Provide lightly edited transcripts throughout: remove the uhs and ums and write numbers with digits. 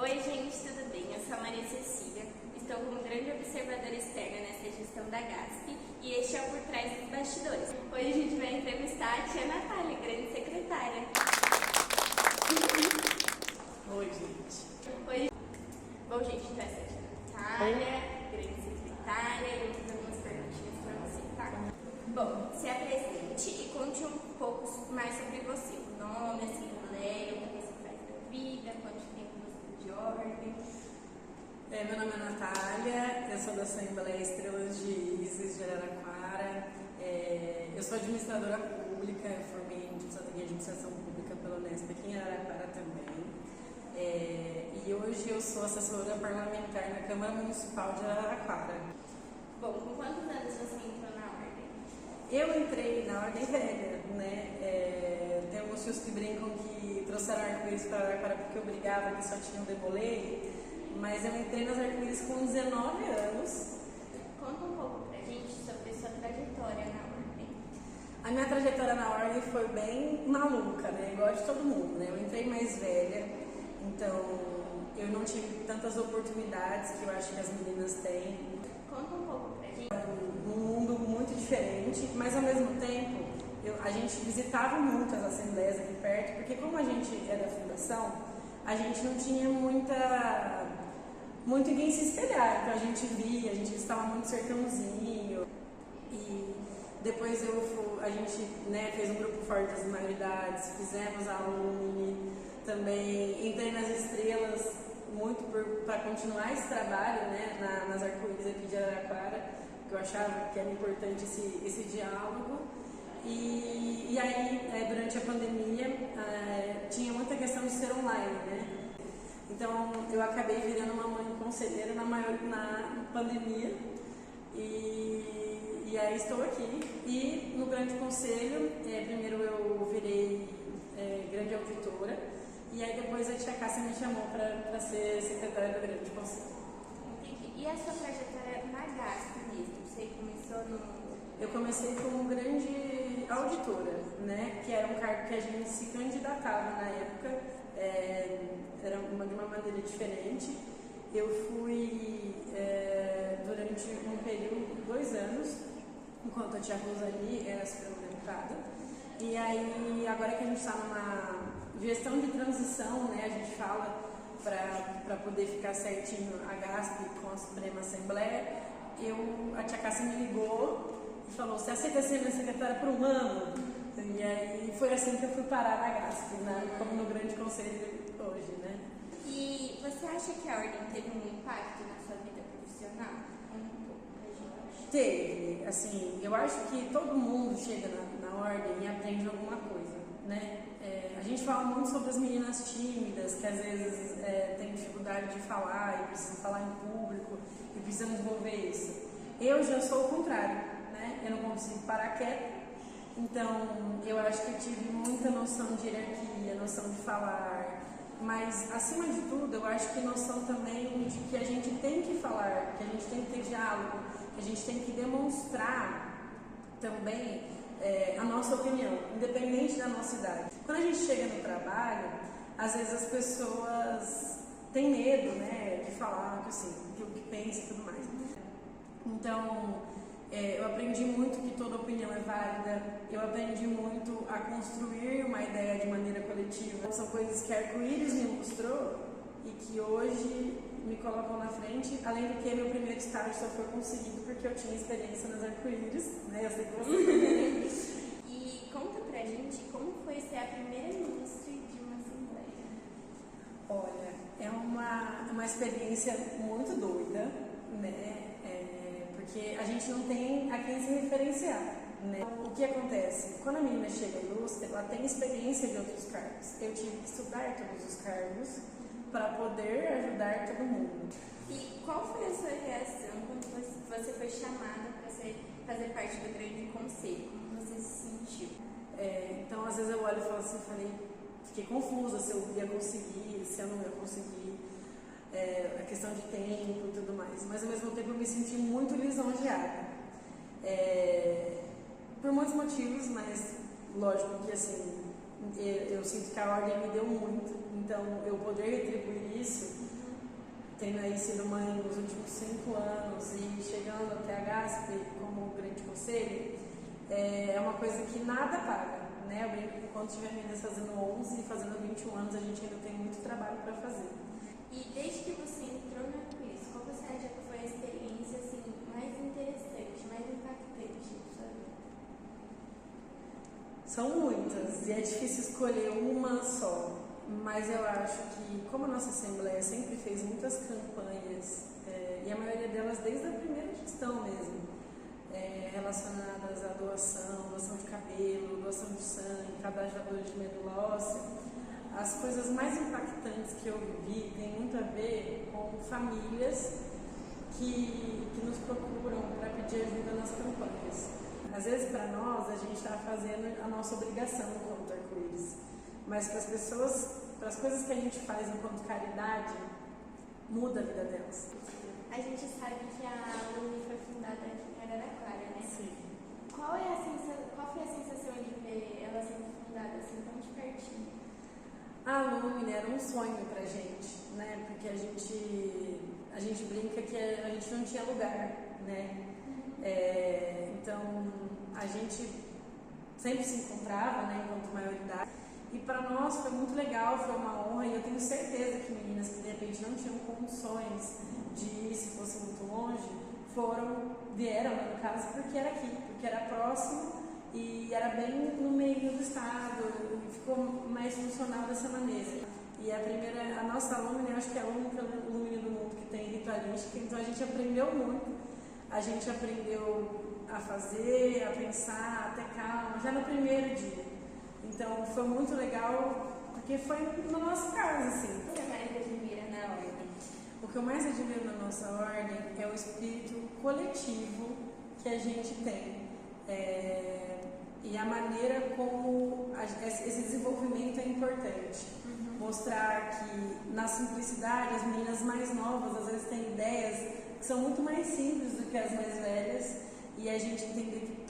Oi gente, tudo bem? Eu sou a Maria Cecília, estou como grande observadora externa nessa gestão da GASP e este é o Por Trás dos Bastidores. Hoje a gente vai entrevistar a tia Natália, grande secretária. Oi gente. Oi. Bom gente, então essa é a tia Natália, grande secretária, e eu fiz algumas perguntinhas para você, tá? Bom, se apresente e conte um pouco mais sobre você, o nome, a assembleia, o que você faz da vida, quanto tempo você de ordem. Meu nome é Natália, eu sou da Assembleia Estrelas de Isis de Araraquara. Eu sou administradora pública, eu formei em administração pública pela Unesp aqui em Araraquara também. E hoje eu sou assessora parlamentar na Câmara Municipal de Araraquara. Bom, com quantos anos você entrou na ordem? Eu entrei na ordem velha, né? Tem alguns tios que brincam que trouxeram arco-íris para Araraquara porque eu brigava que só tinha um debolei. Mas eu entrei nas arco-íris com 19 anos. Conta um pouco pra gente sobre sua trajetória na ordem. A minha trajetória na ordem foi bem maluca, né? Igual de todo mundo, né? Eu entrei mais velha, então eu não tive tantas oportunidades que eu acho que as meninas têm. Conta um pouco pra gente. Um mundo muito diferente, mas ao mesmo tempo a gente visitava muito as assembleias aqui perto, porque como a gente é da fundação, a gente não tinha muito em quem se espelhar, então a gente visitava muito sertãozinho. E depois a gente, né, fez um grupo forte das maioridades, fizemos a UNE, também entrei nas estrelas muito para continuar esse trabalho, né, nas arco-íris aqui de Araraquara, que eu achava que era importante esse diálogo. E aí, durante a pandemia, tinha muita questão de ser online, né? Então, eu acabei virando uma mãe conselheira na pandemia e aí estou aqui. E no Grande Conselho, primeiro eu virei grande auditora e aí depois a tia Cássia me chamou para ser secretária do Grande Conselho. Entendi. E a sua trajetória na GASP mesmo? Você começou no... Eu comecei como grande auditora, né? Que era um cargo que a gente se candidatava na época, era de uma maneira diferente. Eu fui durante um período, 2 anos, enquanto a tia Rosali era supermercada. E aí, agora que a gente está numa gestão de transição, né? A gente fala para poder ficar certinho a GASP com a Suprema Assembleia, a tia Cássia me ligou e falou: você aceita ser minha secretária por um ano? E aí foi assim que eu fui parar na GASP, como no Grande Conselho hoje, né? E você acha que a ordem teve um impacto na sua vida profissional? Um pouco pra gente. Teve, assim, eu acho que todo mundo chega na ordem e aprende alguma coisa, né? A gente fala muito sobre as meninas tímidas, que às vezes têm dificuldade de falar e precisam falar em público e precisam desenvolver isso. Eu já sou o contrário, né? Eu não consigo parar quieta, então eu acho que eu tive muita noção de hierarquia, noção de falar, mas acima de tudo eu acho que noção também de que a gente tem que falar, que a gente tem que ter diálogo, que a gente tem que demonstrar também a nossa opinião, independente da nossa idade. Quando a gente chega no trabalho, às vezes as pessoas têm medo, né, de falar o que pensa e tudo mais. Então, eu aprendi muito que toda opinião é válida, eu aprendi muito a construir uma ideia de maneira coletiva. São coisas que a Arco-Íris me mostrou e que hoje me colocam na frente, além do que meu primeiro estágio só foi conseguido porque eu tinha experiência nas Arco-Íris, né? Eu sei que você também. E conta pra gente como foi ser a primeira ministra de uma assembleia. Olha, é uma experiência muito doida, né? Porque a gente não tem a quem se referenciar, né? O que acontece? Quando a menina chega ilustre, ela tem experiência de outros cargos. Eu tive que estudar todos os cargos para poder ajudar todo mundo. E qual foi a sua reação quando você foi chamada para fazer parte do Grande Conselho? Como você se sentiu? Então, às vezes eu olho e falo assim, fiquei confusa se eu ia conseguir, se eu não ia conseguir. A questão de tempo e tudo mais, mas ao mesmo tempo eu me senti muito lisonjeada, por muitos motivos, mas lógico que assim, eu sinto que a ordem me deu muito, então eu poder retribuir isso tendo aí sido mãe nos últimos 5 anos e chegando até a GASP como grande conselho, é uma coisa que nada paga, né? Eu brinco que quando tiver meninas fazendo 11 e fazendo 21 anos, a gente ainda tem muito trabalho para fazer. E desde que você entrou na Quiz, qual você acha que foi a experiência assim, mais interessante, mais impactante da sua vida? São muitas e é difícil escolher uma só, mas eu acho que, como a nossa Assembleia sempre fez muitas campanhas, e a maioria delas desde a primeira gestão mesmo, relacionadas à doação de cabelo, doação de sangue, cadastro de doadores de medula óssea, as coisas mais impactantes que eu vi têm muito a ver com famílias que nos procuram para pedir ajuda nas campanhas. Às vezes, para nós, a gente está fazendo a nossa obrigação enquanto arco-íris, mas para as pessoas, para as coisas que a gente faz enquanto caridade, muda a vida delas. A gente sabe que a Lumi foi fundada aqui em Araraquara, né? Sim. Qual foi a sensação de ver ela sendo fundada assim tão de pertinho? A Lumine era um sonho pra gente, né? Porque a gente brinca que a gente não tinha lugar, né? Então a gente sempre se encontrava, né, enquanto maioridade. E para nós foi muito legal, foi uma honra, e eu tenho certeza que meninas que de repente não tinham condições de ir se fosse muito longe, vieram, no caso, porque era aqui, porque era próximo e era bem no meio do estado, e ficou mais funcional dessa maneira. E a nossa aluna, eu acho que é a única aluna do mundo que tem ritualística, então a gente aprendeu muito, a gente aprendeu a fazer, a pensar, a ter calma, já no primeiro dia. Então foi muito legal, porque foi na nossa casa, assim. O que mais admira na ordem? O que eu mais admiro na nossa ordem é o espírito coletivo que a gente tem. E a maneira como esse desenvolvimento é importante. Mostrar que na simplicidade as meninas mais novas às vezes têm ideias que são muito mais simples do que as mais velhas, e a gente entender que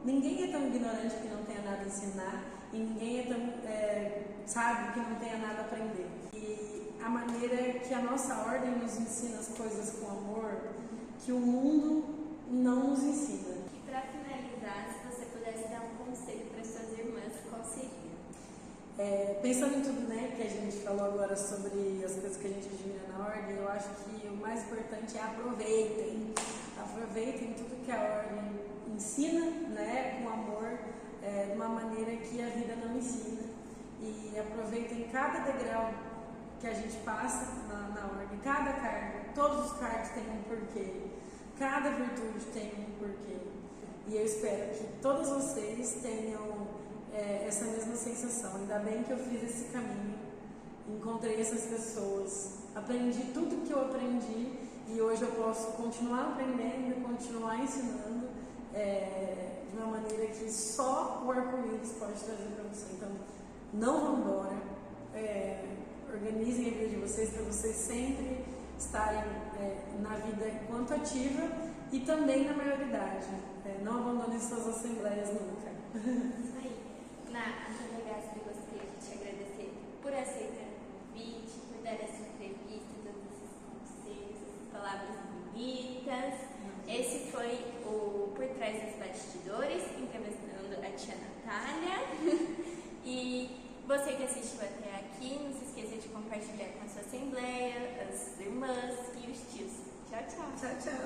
ninguém é tão ignorante que não tenha nada a ensinar, e ninguém é tão sábio que não tenha nada a aprender. E a maneira que a nossa ordem nos ensina as coisas com amor, que o mundo não nos ensina. E para finalizar, se você pudesse dar um conselho para suas irmãs, qual seria? Pensando em tudo, né, que a gente falou agora sobre as coisas que a gente admira na ordem, eu acho que o mais importante é aproveitem tudo que a ordem ensina, né, com amor, de uma maneira que a vida não ensina, e aproveitem cada degrau que a gente passa na ordem, cada cargo, todos os cargos têm um porquê, cada virtude tem um porquê, e eu espero que todas vocês tenham essa mesma sensação. Ainda bem que eu fiz esse caminho, encontrei essas pessoas, aprendi tudo que eu aprendi, e hoje eu posso continuar aprendendo, continuar ensinando de uma maneira que só o arco-íris pode trazer para você. Então, não vão embora, organizem a vida de vocês para vocês sempre estarem na vida enquanto ativa e também na maioridade. Não abandonem suas assembleias nunca. Isso aí. Antônia Gaspi, gostaria de te agradecer por aceitar o convite, por dar essa entrevista, todos esses conselhos, essas palavras bonitas. Esse foi o Por Trás dos Bastidores, entrevistando a tia Natália. E você que assistiu até aqui, não se esqueça de compartilhar com a sua assembleia, as irmãs e os tios. Tchau, tchau. Tchau, tchau.